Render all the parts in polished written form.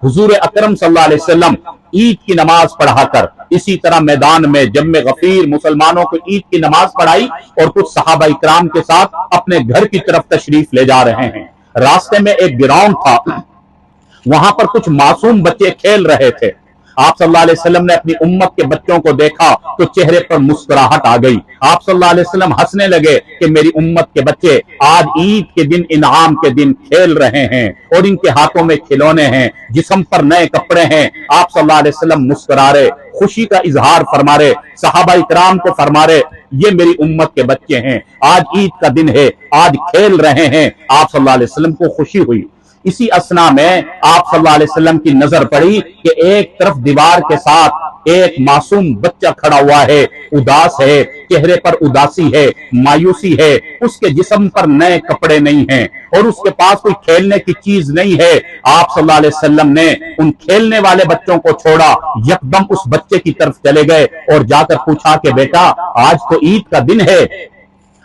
हुजूर अकरम सल्लल्लाहु अलैहि वसल्लम ईद की नमाज पढ़ा कर इसी तरह मैदान में जब में गफीर मुसलमानों को ईद की नमाज पढ़ाई और कुछ सहाबा इकराम के साथ अपने घर की तरफ तशरीफ ले जा रहे हैं। रास्ते में एक ग्राउंड था, वहां पर कुछ मासूम बच्चे खेल रहे थे। आप सल्लल्लाहु अलैहि वसल्लम ने अपनी उम्मत के बच्चों को देखा तो चेहरे पर मुस्कुराहट आ गई। आप सल्लल्लाहु अलैहि वसल्लम हंसने लगे कि मेरी उम्मत के बच्चे आज ईद के दिन, इनाम के दिन खेल रहे हैं और इनके हाथों में खिलौने हैं, जिस्म पर नए कपड़े हैं। आप सल्लल्लाहु अलैहि वसल्लम मुस्कुरा रहे, खुशी का इजहार फरमा रहे, सहाबा इकराम को फरमा रहे, ये मेरी उम्मत के बच्चे हैं, आज ईद का दिन है, आज खेल रहे हैं। आप सल्लल्लाहु अलैहि वसल्लम को खुशी हुई। इसी असना में आप सल्लल्लाहु अलैहि वसल्लम की नजर पड़ी कि एक तरफ दीवार के साथ एक मासूम बच्चा खड़ा हुआ है, उदास है, चेहरे पर उदासी है, मायूसी है, उसके जिस्म पर नए कपड़े नहीं हैं और उसके पास कोई खेलने की चीज नहीं है। आप सल्लल्लाहु अलैहि वसल्लम ने उन खेलने वाले बच्चों को छोड़ा, यकदम उस बच्चे की तरफ चले गए और जाकर पूछा कि बेटा आज तो ईद का दिन है,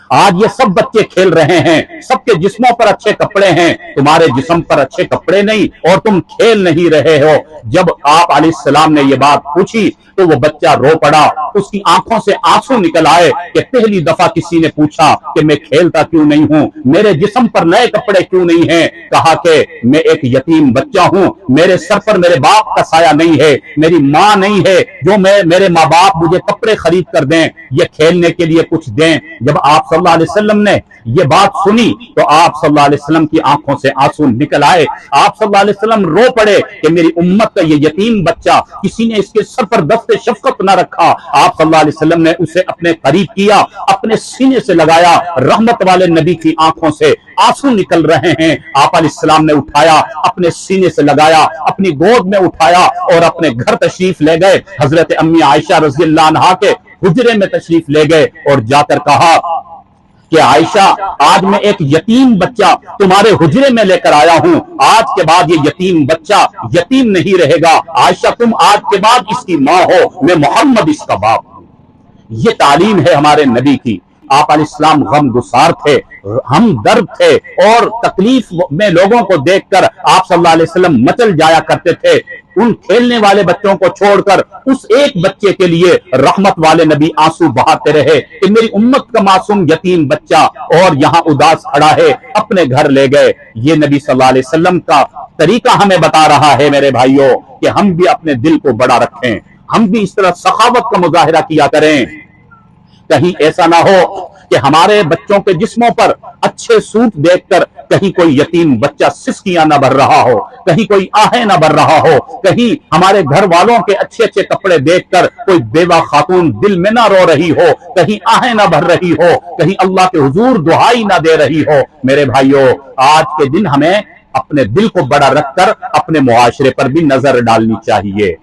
आज ये सब बच्चे खेल रहे हैं, सबके जिस्मों पर अच्छे कपड़े हैं, तुम्हारे जिस्म पर अच्छे कपड़े नहीं और तुम खेल नहीं रहे हो। जब आप अलैहिस्सलाम ने ये बात पूछी तो वो बच्चा रो पड़ा, उसकी आंखों से आंसू निकल आए कि पहली दफा किसी ने पूछा कि मैं खेलता क्यों नहीं हूं, मेरे जिस्म पर नए कपड़े क्यों नहीं हैं। कहा कि मैं एक यतीम बच्चा हूं, मेरे सर पर मेरे बाप का साया नहीं है, मेरी माँ नहीं है जो मेरे माँ बाप मुझे कपड़े खरीद कर दें, ये खेलने के लिए कुछ दें। जब आप सल्लल्लाहु अलैहि वसल्लम ने ये बात सुनी तो आप सल्लल्लाहु अलैहि वसल्लम की आंखों से आंसू निकल आए। आप सल्लल्लाहु अलैहि वसल्लम रो पड़े कि मेरी उम्मत का ये यतीम बच्चा, किसी ने इसके सर पर दस्ते शफकत न रखा। आप सल्लल्लाहु अलैहि वसल्लम ने उसे अपने करीब किया, अपने सीने से लगाया, रहमत वाले नबी की आंखों से आंसू निकल रहे हैं। आप अलैहिस्सलाम ने उठाया, अपने सीने से लगाया, अपनी गोद में उठाया और अपने घर तशरीफ ले गए। हजरत अम्मी आयशा रज़ियल्लाहु अन्हा के हुजरे में तशरीफ ले गए और जाकर कहा कि आयशा आज मैं एक यतीम बच्चा तुम्हारे हुजरे में लेकर आया हूं, आज के बाद ये यतीम बच्चा यतीम नहीं रहेगा। आयशा तुम आज के बाद इसकी माँ हो, मैं मोहम्मद इसका बाप हूं। ये तालीम है हमारे नबी की। आप अलैहिस्सलाम गम गुसार थे, हम दर्द थे और तकलीफ में लोगों को देखकर आप सल्लल्लाहु अलैहि वसल्लम मचल जाया करते थे। उन खेलने वाले बच्चों को छोड़कर उस एक बच्चे के लिए रहमत वाले नबी आंसू बहाते रहे कि मेरी उम्मत का मासूम यतीम बच्चा और यहाँ उदास खड़ा है, अपने घर ले गए। ये नबी सल्लल्लाहु अलैहि वसल्लम का तरीका हमें बता रहा है मेरे भाइयों कि हम भी अपने दिल को बड़ा रखें, हम भी इस तरह सखावत का मुजाहिरा किया करें। कहीं ऐसा ना हो कि हमारे बच्चों के जिस्मों पर अच्छे सूट देखकर कहीं कोई यतीम बच्चा सिसकियां न भर रहा हो, कहीं कोई आहें न भर रहा हो, कहीं हमारे घर वालों के अच्छे अच्छे कपड़े देखकर कोई बेवा खातून दिल में ना रो रही हो, कहीं आहें न भर रही हो, कहीं अल्लाह के हुजूर दुहाई ना दे रही हो। मेरे भाइयों, आज के दिन हमें अपने दिल को बड़ा रखकर अपने मुआशरे पर भी नजर डालनी चाहिए।